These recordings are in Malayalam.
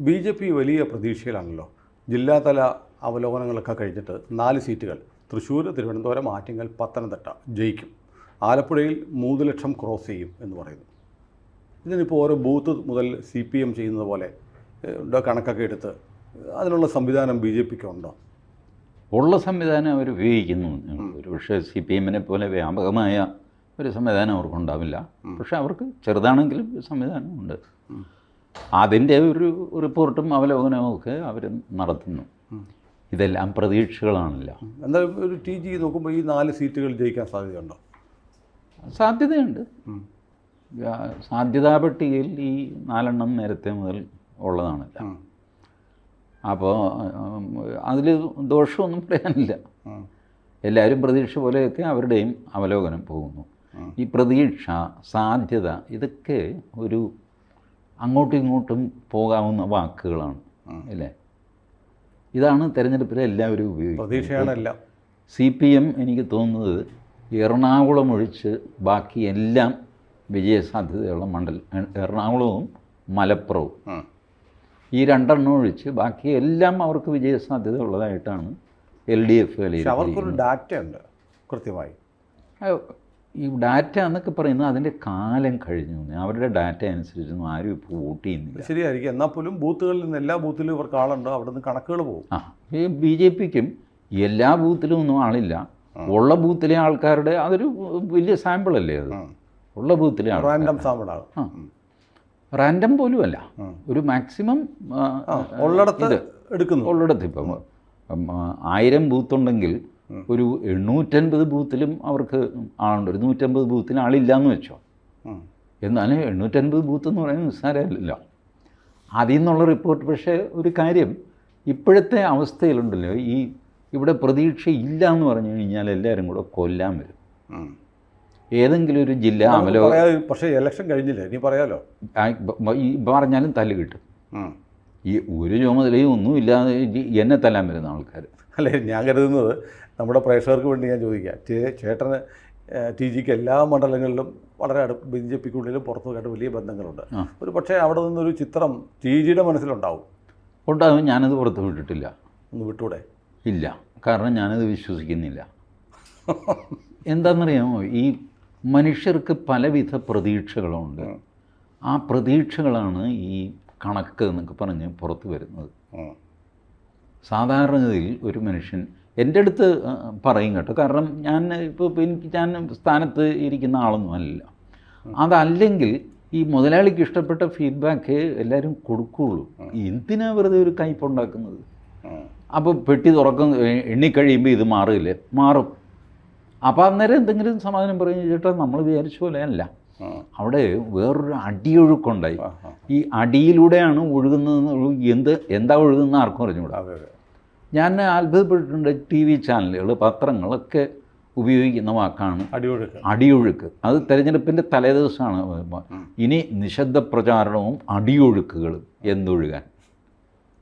BJP വലിയ പ്രതീക്ഷയിലാണല്ലോ. ജില്ലാതല അവലോകനങ്ങളൊക്കെ കഴിഞ്ഞിട്ട് 4 സീറ്റുകൾ തൃശ്ശൂർ, തിരുവനന്തപുരം, ആറ്റിങ്ങൽ, പത്തനംതിട്ട ജയിക്കും. ആലപ്പുഴയിൽ 3 ലക്ഷം ക്രോസ് ചെയ്യും എന്ന് പറയുന്നു. ഇതിനിപ്പോൾ ഓരോ ബൂത്ത് മുതൽ CPM ചെയ്യുന്നത് പോലെ കണക്കൊക്കെ എടുത്ത് അതിനുള്ള സംവിധാനം BJPക്ക് ഉണ്ടോ? ഉള്ള സംവിധാനം അവർ ഉപയോഗിക്കുന്നു. ഒരു പക്ഷേ CPM പോലെ വ്യാപകമായ ഒരു സംവിധാനം അവർക്കുണ്ടാവില്ല. പക്ഷേ അവർക്ക് ചെറുതാണെങ്കിലും സംവിധാനമുണ്ട്. അതിൻ്റെ ഒരു റിപ്പോർട്ടും അവലോകനവും ഒക്കെ അവർ നടത്തുന്നു. ഇതെല്ലാം പ്രതീക്ഷകളാണല്ല. എന്തായാലും ഒരു TG നോക്കുമ്പോൾ ഈ 4 സീറ്റുകൾ ജയിക്കാൻ സാധ്യതയുണ്ടോ? സാധ്യതയുണ്ട്. സാധ്യതാ പട്ടികയിൽ ഈ 4 നേരത്തെ മുതൽ ഉള്ളതാണല്ല. അപ്പോൾ അതിൽ ദോഷമൊന്നും പറയാനില്ല. എല്ലാവരും പ്രതീക്ഷ പോലെയൊക്കെ അവരുടെയും അവലോകനം പോകുന്നു. ഈ പ്രതീക്ഷ, സാധ്യത, ഇതൊക്കെ ഒരു അങ്ങോട്ടും ഇങ്ങോട്ടും പോകാവുന്ന വാക്കുകളാണ് അല്ലേ? ഇതാണ് തെരഞ്ഞെടുപ്പിൽ എല്ലാവരും ഉപയോഗിക്കുന്നത്. പ്രതീക്ഷയാണല്ല. CPM എനിക്ക് തോന്നുന്നത് എറണാകുളം ഒഴിച്ച് ബാക്കി എല്ലാം വിജയസാധ്യതയുള്ള എറണാകുളവും മലപ്പുറവും, ഈ 2 ഒഴിച്ച് ബാക്കി എല്ലാം അവർക്ക് വിജയസാധ്യത ഉള്ളതായിട്ടാണ് LDF വിലയിരുത്തുന്നത്. അവർക്കൊരു ഡാറ്റ ഉണ്ട് കൃത്യമായി. ഈ ഡാറ്റ എന്നൊക്കെ പറയുന്നത് അതിൻ്റെ കാലം കഴിഞ്ഞു. അവരുടെ ഡാറ്റ അനുസരിച്ചൊന്നും ആരും ഇപ്പോൾ വോട്ട് ചെയ്യുന്നില്ല. ശരിയായിരിക്കും. എന്നാൽ പോലും ബൂത്തുകളിൽ നിന്ന് എല്ലാ ബൂത്തിലും ഇവർക്ക് ആളുണ്ട്. അവിടെ നിന്ന് കണക്കുകൾ പോകും. ഈ BJPക്കും എല്ലാ ബൂത്തിലും ഒന്നും ആളില്ല. ഉള്ള ബൂത്തിലെ ആൾക്കാരുടെ അതൊരു വലിയ സാമ്പിളല്ലേ അത്. ഉള്ള ബൂത്തിലെ റാൻഡം സാമ്പിളാണ്. റാൻഡം പോലും അല്ല, ഒരു മാക്സിമം ഉള്ളിടത്ത് എടുക്കുന്നു. ഉള്ളിടത്ത് ഇപ്പം 1000 ബൂത്തുണ്ടെങ്കിൽ ഒരു 850 ബൂത്തിലും അവർക്ക് ആളുണ്ട്. ഒരു 150 ബൂത്തിന് ആളില്ല എന്ന് വെച്ചോ. എന്നാലും 850 ബൂത്ത് എന്ന് പറയുന്നത് നിസ്സാരമല്ലല്ലോ. അതിൽ നിന്നുള്ള റിപ്പോർട്ട്. പക്ഷേ ഒരു കാര്യം, ഇപ്പോഴത്തെ അവസ്ഥയിലുണ്ടല്ലോ, ഈ ഇവിടെ പ്രതീക്ഷ ഇല്ല എന്ന് പറഞ്ഞു കഴിഞ്ഞാൽ എല്ലാവരും കൂടെ കൊല്ലാൻ വരും. ഏതെങ്കിലും ഒരു ജില്ല പക്ഷേ ഇലക്ഷൻ കഴിഞ്ഞില്ലേ, ഇനി പറയാലോ. ഈ പറഞ്ഞാലും തല്ല് കിട്ടും. ഈ ഒരു ചുമതലയും ഒന്നുമില്ലാതെ എന്നെ തല്ലാൻ വരുന്ന ആൾക്കാർ. അല്ലേ, ഞാൻ കരുതുന്നത് നമ്മുടെ പ്രേക്ഷകർക്ക് വേണ്ടി ഞാൻ ചോദിക്കാം. ചേട്ടന് TGക്ക് എല്ലാ മണ്ഡലങ്ങളിലും വളരെ BJPക്കുള്ളിലും പുറത്തുമായിട്ട് വലിയ ബന്ധങ്ങളുണ്ട്. ഒരു പക്ഷേ അവിടെ നിന്നൊരു ചിത്രം TGയുടെ മനസ്സിലുണ്ടാവും. ഉണ്ടാവും. ഞാനത് പുറത്ത് വിട്ടിട്ടില്ല. ഒന്ന് വിട്ടൂടെ? ഇല്ല, കാരണം ഞാനത് വിശ്വസിക്കുന്നില്ല. എന്താണെന്നറിയാമോ, ഈ മനുഷ്യർക്ക് പലവിധ പ്രതീക്ഷകളുണ്ട്. ആ പ്രതീക്ഷകളാണ് ഈ കണക്ക് എന്നൊക്കെ പറഞ്ഞ് പുറത്ത് വരുന്നത്. സാധാരണഗതിയിൽ ഒരു മനുഷ്യൻ എൻ്റെ അടുത്ത് പറയും കേട്ടോ, കാരണം ഞാൻ സ്ഥാനത്ത് ഇരിക്കുന്ന ആളൊന്നും അല്ല. അതല്ലെങ്കിൽ ഈ മുതലാളിക്ക് ഇഷ്ടപ്പെട്ട ഫീഡ്ബാക്ക് എല്ലാവരും കൊടുക്കുകയുള്ളൂ. എന്തിനാ വെറുതെ ഒരു കയ്പുണ്ടാക്കുന്നത്? അപ്പോൾ പെട്ടി എണ്ണിക്കഴിയുമ്പോൾ ഇത് മാറില്ലേ? മാറും. അപ്പോൾ അന്നേരം എന്തെങ്കിലും സമാധാനം പറഞ്ഞു ചേട്ടാ, നമ്മൾ വിചാരിച്ച പോലെ അല്ല. അവിടെ വേറൊരു അടിയൊഴുക്കുണ്ടായി. ഈ അടിയിലൂടെയാണ് ഒഴുകുന്നത്. എന്താ ഒഴുകുന്ന ആർക്കും അറിഞ്ഞുകൂടാ. ഞാൻ അത്ഭുതപ്പെട്ടിട്ടുണ്ട്. TV ചാനലുകൾ, പത്രങ്ങളൊക്കെ ഉപയോഗിക്കുന്ന വാക്കാണ് അടിയൊഴുക്ക്. അത് തെരഞ്ഞെടുപ്പിൻ്റെ തലേദിവസമാണ്. ഇനി നിശബ്ദ പ്രചാരണവും അടിയൊഴുക്കുകളും. എന്തൊഴുകാൻ,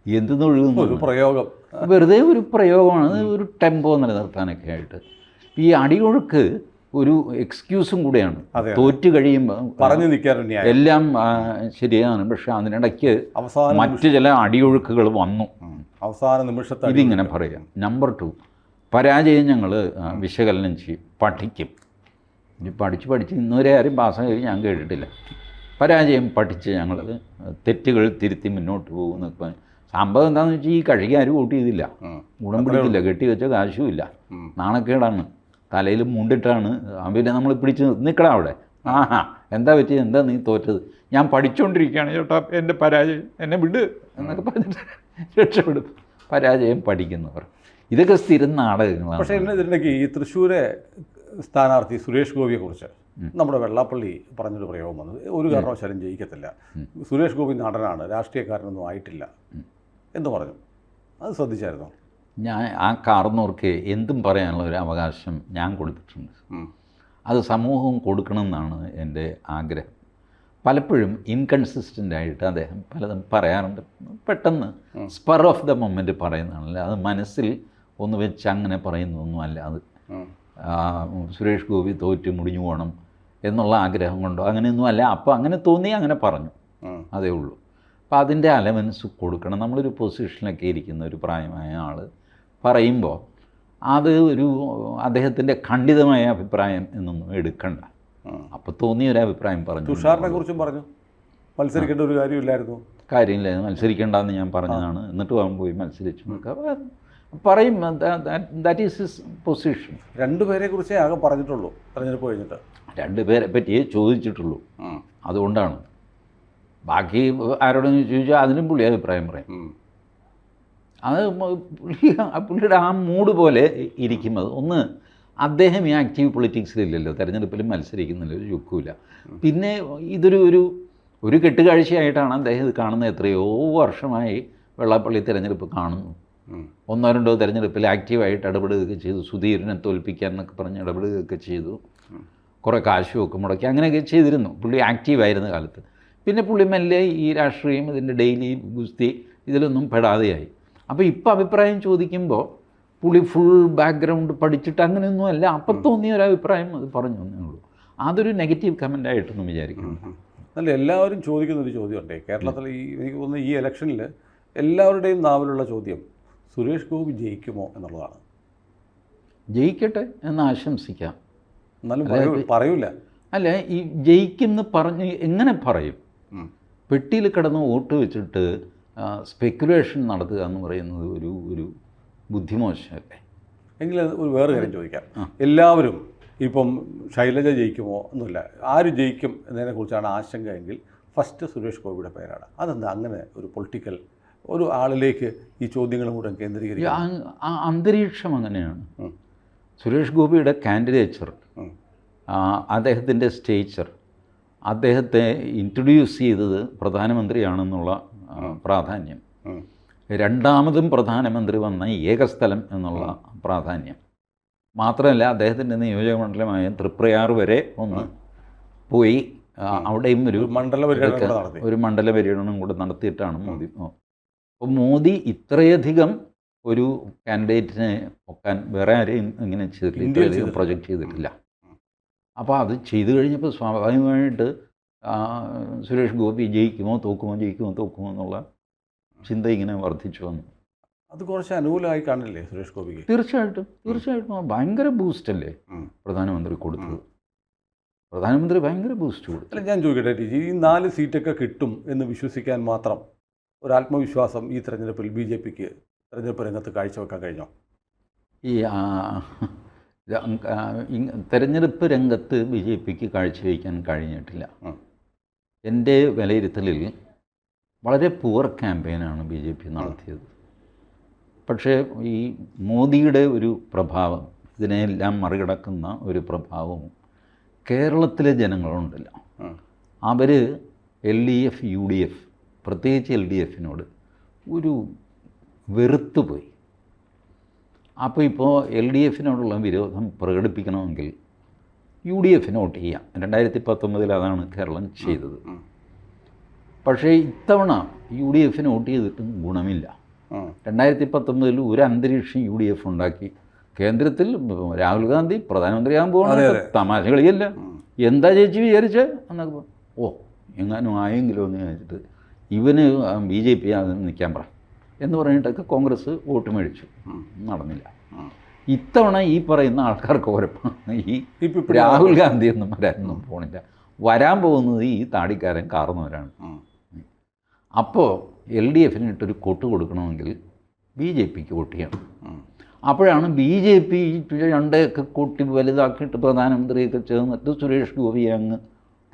എന്തെന്നൊഴുകുന്നു? ഒരു പ്രയോഗം, വെറുതെ ഒരു പ്രയോഗമാണ്. ഒരു ടെമ്പോ നിലനിർത്താനൊക്കെ ആയിട്ട്. ഈ അടിയൊഴുക്ക് ഒരു എക്സ്ക്യൂസും കൂടെയാണ്. തോറ്റു കഴിയുമ്പോൾ പറഞ്ഞു നിൽക്കാറുണ്ട് എല്ലാം ശരിയാണ്. പക്ഷെ അതിനിടയ്ക്ക് മറ്റ് ചില അടിയൊഴുക്കുകൾ വന്നു. അവസാന നിമിഷത്തിൽ ഇതിങ്ങനെ പറയാം. നമ്പർ 2, പരാജയം ഞങ്ങൾ വിശകലനം ചെയ്യും, പഠിക്കും. ഇനി പഠിച്ച് ഇന്നുവരെ ആരും പാസ്സായി ഞാൻ കേട്ടിട്ടില്ല. പരാജയം പഠിച്ച് ഞങ്ങൾ തെറ്റുകൾ തിരുത്തി മുന്നോട്ട് പോകുന്ന സംഭവം എന്താണെന്ന് വെച്ചാൽ ഈ കഴുകി ആരും വോട്ട് ചെയ്തില്ല, ഗുണം പിടിക്കില്ല, കെട്ടിവെച്ച കാശുമില്ല, നാണക്കേടാണ്, തലയിൽ മുണ്ടിട്ടാണ്. പിന്നെ നമ്മൾ പിടിച്ച് നിൽക്കണം അവിടെ. എന്താ പറ്റിയത്, എന്താ നീ തോറ്റത്? ഞാൻ പഠിച്ചുകൊണ്ടിരിക്കുകയാണ് ചേട്ടാ, എൻ്റെ പരാജയം, എന്നെ വിട് എന്നൊക്കെ പറഞ്ഞിട്ട് രക്ഷപ്പെടും. പരാജയം പഠിക്കുന്നവർ. ഇതൊക്കെ സ്ഥിരം നാടകങ്ങളാണ്. പക്ഷേ ഇതിനിടയ്ക്ക് ഈ തൃശ്ശൂരെ സ്ഥാനാർത്ഥി സുരേഷ് ഗോപിയെക്കുറിച്ച് നമ്മുടെ വെള്ളാപ്പള്ളി പറഞ്ഞൊരു പ്രയോഗം വന്നത്, ഒരു കാരണവശാലും ജയിക്കത്തില്ല, സുരേഷ് ഗോപി നടനാണ്, രാഷ്ട്രീയക്കാരനൊന്നും ആയിട്ടില്ല എന്ന് പറഞ്ഞു. അത് ശ്രദ്ധിച്ചായിരുന്നോ? ഞാൻ ആ കാർന്നവർക്ക് എന്തും പറയാനുള്ള ഒരു അവകാശം ഞാൻ കൊടുത്തിട്ടുണ്ട്. അത് സമൂഹവും കൊടുക്കണമെന്നാണ് എൻ്റെ ആഗ്രഹം. പലപ്പോഴും ഇൻകൺസിസ്റ്റൻ്റായിട്ട് അദ്ദേഹം പലതും പറയാറുണ്ട്. പെട്ടെന്ന് സ്പർ ഓഫ് ദ മൊമെൻറ്റ് പറയുന്നതാണല്ലോ. അത് മനസ്സിൽ ഒന്ന് വെച്ച് അങ്ങനെ പറയുന്നതൊന്നുമല്ല. അത് സുരേഷ് ഗോപി തോറ്റ് മുടിഞ്ഞു പോകണം എന്നുള്ള ആഗ്രഹം കൊണ്ടോ അങ്ങനെയൊന്നും അല്ല. അപ്പോൾ അങ്ങനെ തോന്നി അങ്ങനെ പറഞ്ഞു, അതേ ഉള്ളൂ. അപ്പോൾ അതിൻ്റെ അലവൻസ് കൊടുക്കണം. നമ്മളൊരു പൊസിഷനിലൊക്കെ ഇരിക്കുന്ന ഒരു പ്രായമായ ആൾ പറയുമ്പോൾ അത് ഒരു അദ്ദേഹത്തിൻ്റെ ഖണ്ഡിതമായ അഭിപ്രായം എന്നൊന്നും എടുക്കണ്ട. അപ്പോൾ തോന്നിയൊരു അഭിപ്രായം പറഞ്ഞു. തുഷാറിനെ കുറിച്ചും പറഞ്ഞു മത്സരിക്കേണ്ട ഒരു കാര്യമില്ലായിരുന്നു. കാര്യമില്ല, മത്സരിക്കേണ്ടെന്ന് ഞാൻ പറഞ്ഞതാണ്. എന്നിട്ട് പോയി മത്സരിച്ചു പറയും. That is his position. രണ്ടുപേരെ കുറിച്ചേ ആകെ പറഞ്ഞിട്ടുള്ളൂ തെരഞ്ഞെടുപ്പ് കഴിഞ്ഞിട്ട്. രണ്ടുപേരെ പറ്റിയേ ചോദിച്ചിട്ടുള്ളൂ. അതുകൊണ്ടാണ്. ബാക്കി ആരോടെന്ന് ചോദിച്ചാൽ അതിനും പുള്ളി അഭിപ്രായം പറയും. അത് പുള്ളിയുടെ ആ മൂഡ് പോലെ ഇരിക്കുന്നത്. ഒന്ന്, അദ്ദേഹം ഈ ആക്റ്റീവ് പൊളിറ്റിക്സിലില്ലല്ലോ, തെരഞ്ഞെടുപ്പിലും മത്സരിക്കുന്നില്ല, ഒരു ചുക്കുമില്ല. പിന്നെ ഇതൊരു ഒരു കെട്ടുകാഴ്ചയായിട്ടാണ് അദ്ദേഹം ഇത് കാണുന്നത്. എത്രയോ വർഷമായി വെള്ളാപ്പള്ളി തിരഞ്ഞെടുപ്പ് കാണുന്നു. 1-2 തിരഞ്ഞെടുപ്പിൽ ആക്റ്റീവായിട്ട് ഇടപെടുകയൊക്കെ ചെയ്തു. സുധീരനെ തോൽപ്പിക്കാൻ എന്നൊക്കെ പറഞ്ഞ് ഇടപെടുകയൊക്കെ ചെയ്തു. കുറേ കാശുമൊക്കെ മുടക്കി അങ്ങനെയൊക്കെ ചെയ്തിരുന്നു പുള്ളി ആക്റ്റീവായിരുന്ന കാലത്ത്. പിന്നെ പുള്ളി മെല്ലെ ഈ രാഷ്ട്രീയം, ഇതിൻ്റെ ഡെയിലി ഗുസ്തി ഇതിലൊന്നും പെടാതെയായി. അപ്പോൾ ഇപ്പോൾ അഭിപ്രായം ചോദിക്കുമ്പോൾ പുള്ളി ഫുൾ ബാക്ക്ഗ്രൗണ്ട് പഠിച്ചിട്ട് അങ്ങനെയൊന്നുമല്ല, അപ്പം തോന്നിയ ഒരു അഭിപ്രായം അത് പറഞ്ഞു എന്നേ ഉള്ളൂ. അതൊരു നെഗറ്റീവ് കമൻ്റായിട്ടൊന്നും വിചാരിക്കുന്നു. അല്ല, എല്ലാവരും ചോദിക്കുന്നൊരു ചോദ്യമുണ്ട് കേരളത്തിൽ. എനിക്ക് തോന്നുന്നു ഈ ഇലക്ഷനിൽ എല്ലാവരുടെയും നാവിലുള്ള ചോദ്യം സുരേഷ് ഗോപി ജയിക്കുമോ എന്നുള്ളതാണ്. ജയിക്കട്ടെ എന്ന് ആശംസിക്കാം. എന്നാലും പറയൂല. അല്ല, ഈ ജയിക്കുമെന്ന് പറഞ്ഞ് എങ്ങനെ പറയും? പെട്ടിയിൽ കിടന്ന് വോട്ട് വെച്ചിട്ട് സ്പെക്കുലേഷൻ നടത്തുക എന്ന് പറയുന്നത് ഒരു ബുദ്ധിമോശമല്ലേ? എങ്കിലും ഒരു വേറെ കാര്യം ചോദിക്കാം. എല്ലാവരും ഇപ്പം ശൈലജ ജയിക്കുമോ ഒന്നുമില്ല, ആര് ജയിക്കും എന്നതിനെക്കുറിച്ചാണ് ആശങ്ക എങ്കിൽ ഫസ്റ്റ് സുരേഷ് ഗോപിയുടെ പേരാണ്. അതെന്താ അങ്ങനെ ഒരു പൊളിറ്റിക്കൽ ഒരു ആളിലേക്ക് ഈ ചോദ്യങ്ങളും കൂടെ കേന്ദ്രീകരിക്കും? അന്തരീക്ഷം അങ്ങനെയാണ്. സുരേഷ് ഗോപിയുടെ കാൻഡിഡേച്ചർ, അദ്ദേഹത്തിൻ്റെ സ്റ്റേച്ചർ, അദ്ദേഹത്തെ ഇൻട്രൊഡ്യൂസ് ചെയ്തത് പ്രധാനമന്ത്രിയാണെന്നുള്ള പ്രാധാന്യം, രണ്ടാമതും പ്രധാനമന്ത്രി വന്ന ഏകസ്ഥലം എന്നുള്ള പ്രാധാന്യം, മാത്രമല്ല അദ്ദേഹത്തിൻ്റെ നിയോജകമണ്ഡലമായ തൃപ്രയാർ വരെ ഒന്ന് പോയി അവിടെയും ഒരു മണ്ഡല പര്യടനം കൂടെ നടത്തിയിട്ടാണ് മോദി. അപ്പോൾ മോദി ഇത്രയധികം ഒരു കാൻഡിഡേറ്റിനെ പൊക്കാൻ വേറെ ആരെയും ഇങ്ങനെ ചെയ്തിട്ടില്ല, ഇത്രയധികം പ്രൊജക്റ്റ് ചെയ്തിട്ടില്ല. അപ്പോൾ അത് ചെയ്തു കഴിഞ്ഞപ്പോൾ സ്വാഭാവികമായിട്ട് സുരേഷ് ഗോപി ജയിക്കുമോ തോക്കുമോ എന്നുള്ള ചിന്ത ഇങ്ങനെ വർദ്ധിച്ചു വന്നു. അത് കുറച്ച് അനുകൂലമായി കാണില്ലേ സുരേഷ് ഗോപിക്ക്? തീർച്ചയായിട്ടും ഭയങ്കര ബൂസ്റ്റ് അല്ലേ പ്രധാനമന്ത്രി കൊടുത്തത്. പ്രധാനമന്ത്രി ഭയങ്കര ബൂസ്റ്റ് കൊടുത്തു. അല്ല, ഞാൻ ചോദിക്കട്ടെ ടീച്ചർ, ഈ 4 സീറ്റൊക്കെ കിട്ടും എന്ന് വിശ്വസിക്കാൻ മാത്രം ഒരു ആത്മവിശ്വാസം ഈ തെരഞ്ഞെടുപ്പിൽ BJPക്ക് തെരഞ്ഞെടുപ്പ് രംഗത്ത് കാഴ്ചവെക്കാൻ കഴിഞ്ഞോ? ഈ തെരഞ്ഞെടുപ്പ് രംഗത്ത് BJPക്ക് കാഴ്ചവെക്കാൻ കഴിഞ്ഞിട്ടില്ല. എൻ്റെ വിലയിരുത്തലിൽ വളരെ പുവർ ക്യാമ്പയിനാണ് BJP നടത്തിയത്. പക്ഷേ ഈ മോദിയുടെ ഒരു പ്രഭാവം, ഇതിനെല്ലാം മറികടക്കുന്ന ഒരു പ്രഭാവവും കേരളത്തിലെ ജനങ്ങളുണ്ടല്ല, അവർ LDF UDF പ്രത്യേകിച്ച് LDFിനോട് ഒരു വെറുത്തുപോയി. അപ്പോൾ ഇപ്പോൾ LDFിനോടുള്ള വിരോധം പ്രകടിപ്പിക്കണമെങ്കിൽ UDFിന് വോട്ട് ചെയ്യാം. 2019 അതാണ് കേരളം ചെയ്തത്. പക്ഷേ ഇത്തവണ UDFിന് വോട്ട് ചെയ്തിട്ടും ഗുണമില്ല. 2019 ഒരു അന്തരീക്ഷം UDF ഉണ്ടാക്കി. കേന്ദ്രത്തിൽ രാഹുൽ ഗാന്ധി പ്രധാനമന്ത്രിയാകാൻ പോകുന്നത് തമാശ കളിയല്ല. എന്താ ചേച്ചി വിചാരിച്ചത് എന്നൊക്കെ, എങ്ങാനും ആയെങ്കിലോ എന്ന് വിചാരിച്ചിട്ട് ഇവന് BJP നിൽക്കാൻ പറ എന്ന് പറഞ്ഞിട്ടൊക്കെ കോൺഗ്രസ് വോട്ട് മേടിച്ചു. നടന്നില്ല. ഇത്തവണ ഈ പറയുന്ന ആൾക്കാർക്ക് കുഴപ്പമാണ്. ഈ രാഹുൽ ഗാന്ധിയൊന്നും വരാനൊന്നും പോണില്ല. വരാൻ പോകുന്നത് ഈ താടിക്കാരൻ കാർന്നവരാണ്. അപ്പോൾ LDFിന് ഇട്ടൊരു കൊട്ട് കൊടുക്കണമെങ്കിൽ BJPക്ക് വോട്ട് ചെയ്യണം. അപ്പോഴാണ് BJP രണ്ടൊക്കെ കൊട്ടി വലുതാക്കിയിട്ട് പ്രധാനമന്ത്രിയൊക്കെ ചേർന്നിട്ട് സുരേഷ് ഗോപിയെ അങ്ങ്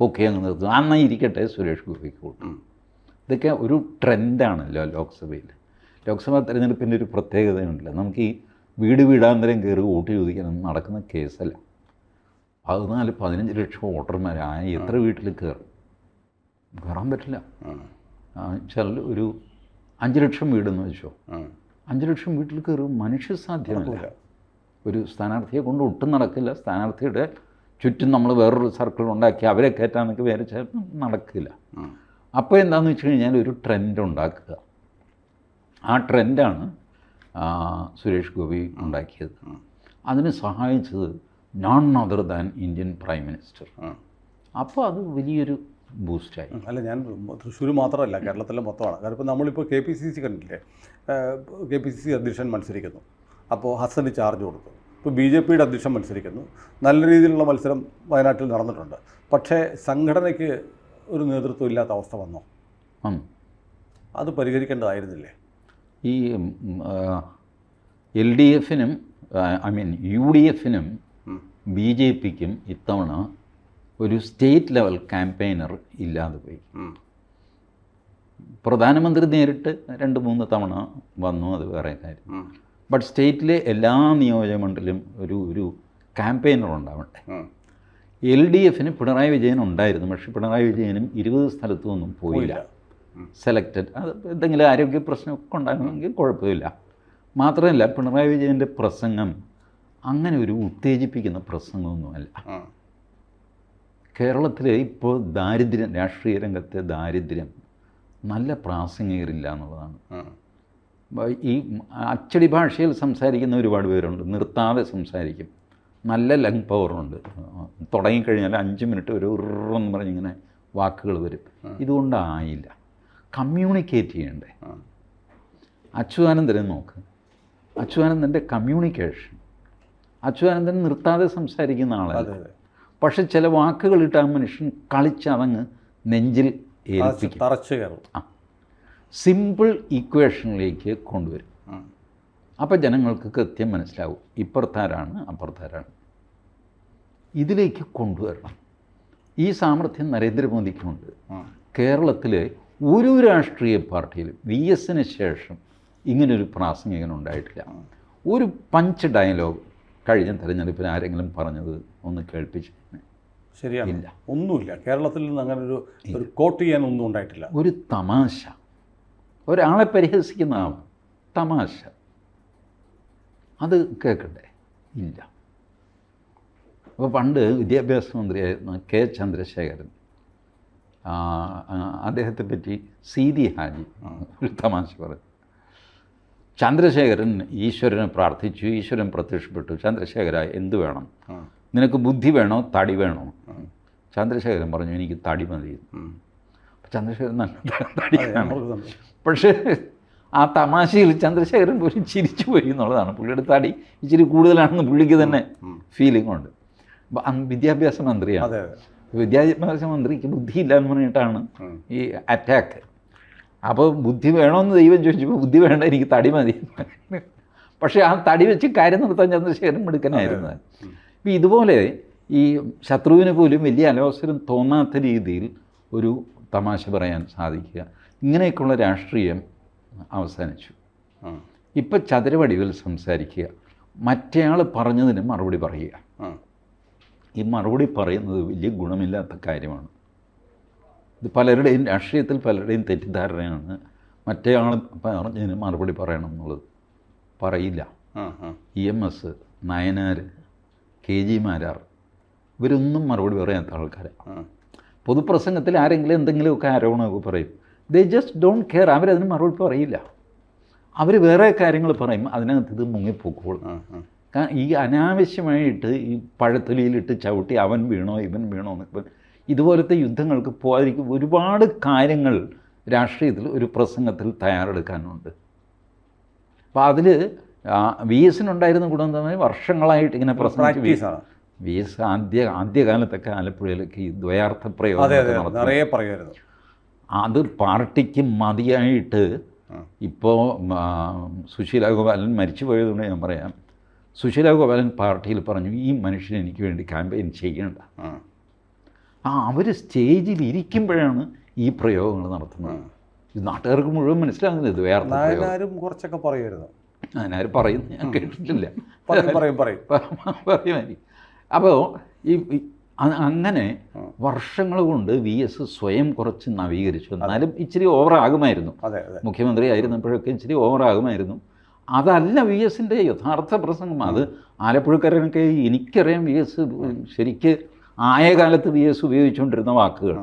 പൊക്കി അങ്ങ് നിർത്തും. അന്നാ ഇരിക്കട്ടെ സുരേഷ് ഗോപിക്ക് വോട്ട്. ഇതൊക്കെ ഒരു ട്രെൻഡാണല്ലോ ലോക്സഭയിൽ. ലോക്സഭാ തെരഞ്ഞെടുപ്പിൻ്റെ ഒരു പ്രത്യേകതയുണ്ടല്ലോ, നമുക്ക് ഈ വീടാന്തരം കയറി വോട്ട് ചോദിക്കാനൊന്നും നടക്കുന്ന കേസല്ല. 14-15 ലക്ഷം വോട്ടർമാരായ എത്ര വീട്ടിൽ കയറാൻ പറ്റില്ല. ചില ഒരു 5 ലക്ഷം വീടെന്ന് വെച്ചോ, 5 ലക്ഷം വീട്ടിൽ കയറും മനുഷ്യസാധ്യമല്ല. ഒരു സ്ഥാനാർത്ഥിയെ കൊണ്ട് ഒട്ടും നടക്കില്ല. സ്ഥാനാർത്ഥിയുടെ ചുറ്റും നമ്മൾ വേറൊരു സർക്കിൾ ഉണ്ടാക്കി അവരെ കയറ്റാന്നൊക്കെ വിചാരിച്ചാൽ നടക്കില്ല. അപ്പോൾ എന്താണെന്ന് വെച്ച് കഴിഞ്ഞാൽ ഒരു ട്രെൻഡ് ഉണ്ടാക്കുക. ആ ട്രെൻഡാണ് സുരേഷ് ഗോപി ഉണ്ടാക്കിയത്. അതിന് സഹായിച്ചത് non other than Indian prime minister. അപ്പോൾ അത് വലിയൊരു ബൂസ്റ്റായി. അല്ല, ഞാൻ തൃശ്ശൂർ മാത്രമല്ല, കേരളത്തിലെ മൊത്തമാണ്. കാരണം ഇപ്പോൾ നമ്മളിപ്പോൾ KPCC കണ്ടില്ലേ, KPCC അധ്യക്ഷൻ മത്സരിക്കുന്നു, അപ്പോൾ ഹസന് ചാർജ് കൊടുത്തു. ഇപ്പോൾ BJPയുടെ അധ്യക്ഷൻ മത്സരിക്കുന്നു, നല്ല രീതിയിലുള്ള മത്സരം വയനാട്ടിൽ നടന്നിട്ടുണ്ട്. പക്ഷേ സംഘടനയ്ക്ക് ഒരു നേതൃത്വം ഇല്ലാത്ത അവസ്ഥ വന്നോ? അത് പരിഹരിക്കേണ്ടതായിരുന്നില്ലേ? ഈ LDFനും UDFനും BJPക്കും ഇത്തവണ ഒരു സ്റ്റേറ്റ് ലെവൽ ക്യാമ്പയിനർ ഇല്ലാതെ പോയി. പ്രധാനമന്ത്രി നേരിട്ട് 2-3 തവണ വന്നു, അത് വേറെ കാര്യം. ബട്ട് സ്റ്റേറ്റിലെ എല്ലാ നിയോജകമണ്ഡലം ഒരു ക്യാമ്പയിനർ ഉണ്ടാവട്ടെ. LDFന് പിണറായി വിജയൻ ഉണ്ടായിരുന്നു, പക്ഷേ പിണറായി വിജയനും 20 സ്ഥലത്തുനിന്നും പോയില്ല. സെലക്റ്റഡ്, അത് എന്തെങ്കിലും ആരോഗ്യ പ്രശ്നമൊക്കെ ഉണ്ടാകണമെങ്കിൽ കുഴപ്പമില്ല. മാത്രമല്ല, പിണറായി വിജയൻ്റെ പ്രസംഗം അങ്ങനെ ഒരു ഉത്തേജിപ്പിക്കുന്ന പ്രസംഗമൊന്നുമല്ല. കേരളത്തിൽ ഇപ്പോൾ ദാരിദ്ര്യം, രാഷ്ട്രീയ രംഗത്തെ ദാരിദ്ര്യം നല്ല പ്രാസംഗികരില്ല എന്നുള്ളതാണ്. ഈ അച്ചടി ഭാഷയിൽ സംസാരിക്കുന്ന ഒരുപാട് പേരുണ്ട്, നിർത്താതെ സംസാരിക്കും, നല്ല ലങ് പവറുണ്ട്. തുടങ്ങിക്കഴിഞ്ഞാൽ 5 മിനിറ്റ് ഒരു ഉറന്ന് പറഞ്ഞിങ്ങനെ വാക്കുകൾ വരും. ഇതുകൊണ്ടായില്ല. കമ്മ്യൂണിക്കേറ്റ് ചെയ്യണ്ടേ? അച്യുതാനന്ദനെ നോക്ക്, അച്യുതാനന്ദൻ്റെ കമ്മ്യൂണിക്കേഷൻ, അച്യുതാനന്ദൻ നിർത്താതെ സംസാരിക്കുന്ന ആളല്ല, പക്ഷെ ചില വാക്കുകളിട്ട് ആ മനുഷ്യൻ കളിച്ചതങ്ങ് നെഞ്ചിൽ ഏൽപ്പിക്കും, സിമ്പിൾ ഈക്വേഷനിലേക്ക് കൊണ്ടുവരും. അപ്പോൾ ജനങ്ങൾക്ക് കൃത്യം മനസ്സിലാവും ഇപ്പുറത്താരാണ് അപ്പുറത്താരാണ്. ഇതിലേക്ക് കൊണ്ടുവരണം. ഈ സാമർഥ്യം നരേന്ദ്രമോദിക്കുണ്ട്. കേരളത്തിലെ ഒരു രാഷ്ട്രീയ പാർട്ടിയിലും VSന് ശേഷം ഇങ്ങനൊരു പ്രാസംഗികനുണ്ടായിട്ടില്ല. ഒരു പഞ്ച് ഡയലോഗ് കഴിഞ്ഞ തെരഞ്ഞെടുപ്പിൽ ആരെങ്കിലും പറഞ്ഞത് ഒന്ന് കേൾപ്പിച്ചു? ശരിയാണ്, ഒന്നുമില്ല. കേരളത്തിൽ നിന്ന് അങ്ങനെ ഒരു കോട്ട് ചെയ്യാൻ ഒന്നും ഉണ്ടായിട്ടില്ല. ഒരു തമാശ, ഒരാളെ പരിഹസിക്കുന്ന ആളാണ് തമാശ, അത് കേൾക്കണ്ടേ? ഇല്ല. അപ്പോൾ പണ്ട് വിദ്യാഭ്യാസ മന്ത്രിയായിരുന്ന K. ചന്ദ്രശേഖരൻ, അദ്ദേഹത്തെ പറ്റി CD ഹാജി ഒരു തമാശ പറഞ്ഞു. ചന്ദ്രശേഖരൻ ഈശ്വരനെ പ്രാർത്ഥിച്ചു, ഈശ്വരൻ പ്രത്യക്ഷപ്പെട്ടു. ചന്ദ്രശേഖര, എന്ത് വേണം? നിനക്ക് ബുദ്ധി വേണോ തടി വേണോ? ചന്ദ്രശേഖരൻ പറഞ്ഞു, എനിക്ക് തടി മതി. ചന്ദ്രശേഖരൻ നല്ല തടി വേണം. പക്ഷേ ആ തമാശയിൽ ചന്ദ്രശേഖരൻ പോലും ചിരിച്ചു പോയി എന്നുള്ളതാണ്. പുള്ളിയുടെ തടി ഇച്ചിരി കൂടുതലാണെന്ന് പുള്ളിക്ക് തന്നെ ഫീലിംഗ് ഉണ്ട്. വിദ്യാഭ്യാസ മന്ത്രിയാണ്. വിദ്യാഭ്യാസ മന്ത്രിക്ക് ബുദ്ധിയില്ല എന്ന് പറഞ്ഞിട്ടാണ് ഈ അറ്റാക്ക്. അപ്പോൾ ബുദ്ധി വേണമെന്ന് ദൈവം ചോദിച്ചപ്പോൾ ബുദ്ധി വേണ്ട, എനിക്ക് തടി മതി. പക്ഷേ ആ തടി വെച്ച് കാര്യം നടത്താൻ ചന്ദ്രശേഖരൻ മിടുക്കനായിരുന്നു. അപ്പോൾ ഇതുപോലെ ഈ ശത്രുവിന് പോലും വലിയ അലോസരം തോന്നാത്ത രീതിയിൽ ഒരു തമാശ പറയാൻ സാധിക്കുക, ഇങ്ങനെയൊക്കെയുള്ള രാഷ്ട്രീയം അവസാനിച്ചു. ഇപ്പം ചതുരവടിവിൽ സംസാരിക്കുക, മറ്റേയാൾ പറഞ്ഞതിന് മറുപടി പറയുക. ഈ മറുപടി പറയുന്നത് വലിയ ഗുണമില്ലാത്ത കാര്യമാണ്. ഇത് പലരുടെയും രാഷ്ട്രീയത്തിൽ പലരുടെയും തെറ്റിദ്ധാരണയാണ്, മറ്റേയാൾ പറഞ്ഞതിന് മറുപടി പറയണം എന്നുള്ളത്. പറയില്ല. EMS, നയനാർ, KG മാരാർ ഇവരൊന്നും മറുപടി പറയാത്ത ആൾക്കാരാണ്. പൊതുപ്രസംഗത്തിൽ ആരെങ്കിലും എന്തെങ്കിലുമൊക്കെ ആരോപണമൊക്കെ പറയും, ദേ ജസ്റ്റ് ഡോണ്ട് കെയർ. അവരതിന് മറുപടി പറയില്ല. അവർ വേറെ കാര്യങ്ങൾ പറയും, അതിനകത്ത് ഇത് മുങ്ങിപ്പോക്കോളും. ഈ അനാവശ്യമായിട്ട് ഈ പഴത്തൊലിയിലിട്ട് ചവിട്ടി അവൻ വീണോ ഇവൻ വീണോ എന്നൊക്കെ ഇതുപോലത്തെ യുദ്ധങ്ങൾക്ക് പോകാതിരിക്കും. ഒരുപാട് കാര്യങ്ങൾ രാഷ്ട്രീയത്തിൽ ഒരു പ്രസംഗത്തിൽ തയ്യാറെടുക്കാനുണ്ട്. അപ്പോൾ അതിൽ VSനുണ്ടായിരുന്ന ഗുണം എന്താ, വർഷങ്ങളായിട്ട് ഇങ്ങനെ പ്രസംഗിച്ച് VS ആദ്യകാലത്തൊക്കെ ആലപ്പുഴയിലൊക്കെ ഈ ദ്വയാർത്ഥ പ്രയോഗം പറയുമായിരുന്നു. അത് പാർട്ടിക്ക് മതിയായിട്ട് ഇപ്പോൾ സുശീല ഗോപാലൻ മരിച്ചു പോയതുകൊണ്ട് ഞാൻ പറയാം, സുശീല ഗോപാലൻ പാർട്ടിയിൽ പറഞ്ഞു, ഈ മനുഷ്യൻ എനിക്ക് വേണ്ടി ക്യാമ്പയിൻ ചെയ്യണ്ട. അവർ സ്റ്റേജിൽ ഇരിക്കുമ്പോഴാണ് ഈ പ്രയോഗങ്ങൾ നടത്തുന്നത്. ഇത് നാട്ടുകാർക്ക് മുഴുവൻ മനസ്സിലാകുന്നില്ല. ഇത് വേറെ കുറച്ചൊക്കെ പറയുമായിരുന്നു. അതിനാരും പറയുന്നു ഞാൻ കേട്ടിട്ടില്ല. പറയുമായിരിക്കും. അപ്പോൾ ഈ അങ്ങനെ വർഷങ്ങൾ കൊണ്ട് VS സ്വയം കുറച്ച് നവീകരിച്ചു. എന്നാലും ഇച്ചിരി ഓവറാകുമായിരുന്നു. മുഖ്യമന്ത്രി ആയിരുന്നപ്പോഴൊക്കെ ഇച്ചിരി ഓവറാകുമായിരുന്നു. അതല്ല VSൻ്റെ യഥാർത്ഥ പ്രസംഗം. അത് ആലപ്പുഴക്കാരനൊക്കെ എനിക്കറിയാം VS ശരിക്ക് ആയ കാലത്ത് VS ഉപയോഗിച്ചുകൊണ്ടിരുന്ന വാക്കുകൾ.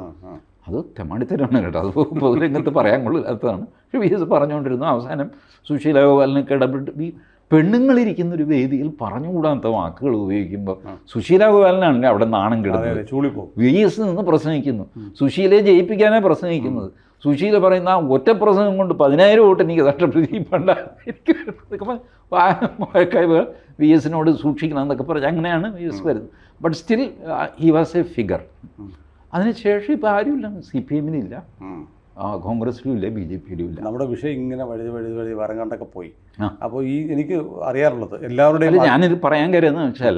അത് തെമ്മാടിത്തരമാണ് കേട്ടോ, അത് പൊതുരംഗത്ത് പറയാൻ കൊള്ളില്ലാത്തതാണ്. പക്ഷേ VS പറഞ്ഞുകൊണ്ടിരുന്നു. അവസാനം സുശീല ഗോപാലിനൊക്കെ ഇടപെട്ട് പെണ്ണുങ്ങളിരിക്കുന്ന ഒരു വേദിയിൽ പറഞ്ഞുകൂടാത്ത വാക്കുകൾ ഉപയോഗിക്കുമ്പോൾ സുശീല ഗോപാലനാണല്ലേ അവിടെ നാണം കിടന്നത്. ചൂളിപ്പോ VS നിന്ന് പ്രസംഗിക്കുന്നു, സുശീലയെ ജയിപ്പിക്കാനേ പ്രസംഗിക്കുന്നത്. സുശീല പറയുന്ന ആ ഒറ്റ പ്രസംഗം കൊണ്ട് 10,000 വോട്ട് എനിക്ക് നഷ്ടപ്പെടേണ്ട, എനിക്ക് VSനോട് സൂക്ഷിക്കണം എന്നൊക്കെ പറഞ്ഞ് അങ്ങനെയാണ് VS വരുന്നത്. But still he was A figure. അതിനുശേഷം ഇപ്പോൾ ആരുമില്ല, CPM-നില്ല, കോൺഗ്രസിലും ഇല്ല, BJP-യിലും ഇല്ല. നമ്മുടെ വിഷയം ഇങ്ങനെ വഴി വരങ്ങാണ്ടൊക്കെ പോയി. അപ്പോൾ ഈ എനിക്ക് അറിയാറുള്ളത് എല്ലാവരുടെയും ഞാനിത് പറയാൻ കരുതുന്നത് വെച്ചാൽ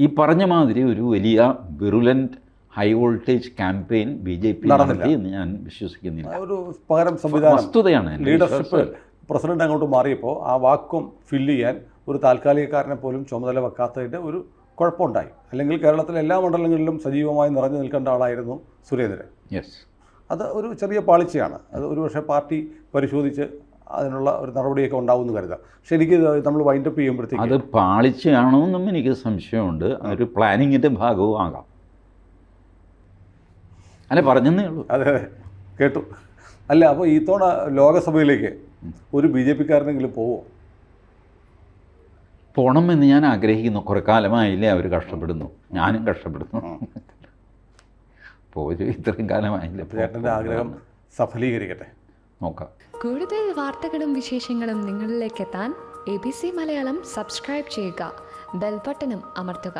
ഈ പറഞ്ഞ മാതിരി ഒരു വലിയ വിറുലൻറ്റ് ഹൈ വോൾട്ടേജ് ക്യാമ്പയിൻ BJP നടത്തി എന്ന് ഞാൻ വിശ്വസിക്കുന്നില്ല. ഒരു പകരം സംവിധാനം, വസ്തുതയാണ്. ലീഡർഷിപ്പ് പ്രസിഡന്റ് അങ്ങോട്ട് മാറിയപ്പോൾ ആ വാക്വം ഫില്ല് ചെയ്യാൻ ഒരു താൽക്കാലികക്കാരനെ പോലും ചുമതല വെക്കാത്തതിൻ്റെ ഒരു കുഴപ്പമുണ്ടായി. അല്ലെങ്കിൽ കേരളത്തിലെ എല്ലാ മണ്ഡലങ്ങളിലും സജീവമായി നിറഞ്ഞു നിൽക്കേണ്ട ആളായിരുന്നു സുരേന്ദ്രൻ. യെസ്, അത് ഒരു ചെറിയ പാളിച്ചയാണ്. അത് ഒരുപക്ഷെ പാർട്ടി പരിശോധിച്ച് അതിനുള്ള ഒരു നടപടിയൊക്കെ ഉണ്ടാവുമെന്ന് കരുതാം. പക്ഷെ എനിക്ക് നമ്മൾ വൈൻഡപ്പ് ചെയ്യുമ്പോഴത്തേക്ക് അത് പാളിച്ചയാണോ എന്നും എനിക്ക് സംശയമുണ്ട്. അതൊരു പ്ലാനിങ്ങിൻ്റെ ഭാഗവും ആകാം. അല്ല, പറഞ്ഞതേ ഉള്ളൂ. അതെ അതെ, കേട്ടു. അല്ല, അപ്പോൾ ഈ തവണ ലോകസഭയിലേക്ക് ഒരു BJP-ക്കാരനെങ്കിലും പോവോ? പോകണമെന്ന് ഞാൻ ആഗ്രഹിക്കുന്നു. കുറേ കാലമായില്ലേ അവർ കഷ്ടപ്പെടുന്നു, ഞാനും കഷ്ടപ്പെടുന്നു. പോയി ഇത്രയും കാലമായില്ലേ. ചേട്ടൻ്റെ ആഗ്രഹം സഫലീകരിക്കട്ടെ, നോക്കാം. കൂടുതൽ വാർത്തകളും വിശേഷങ്ങളും നിങ്ങളിലേക്ക് എത്താൻ ABC മലയാളം സബ്സ്ക്രൈബ് ചെയ്യുക, ബെൽ ബട്ടണും അമർത്തുക.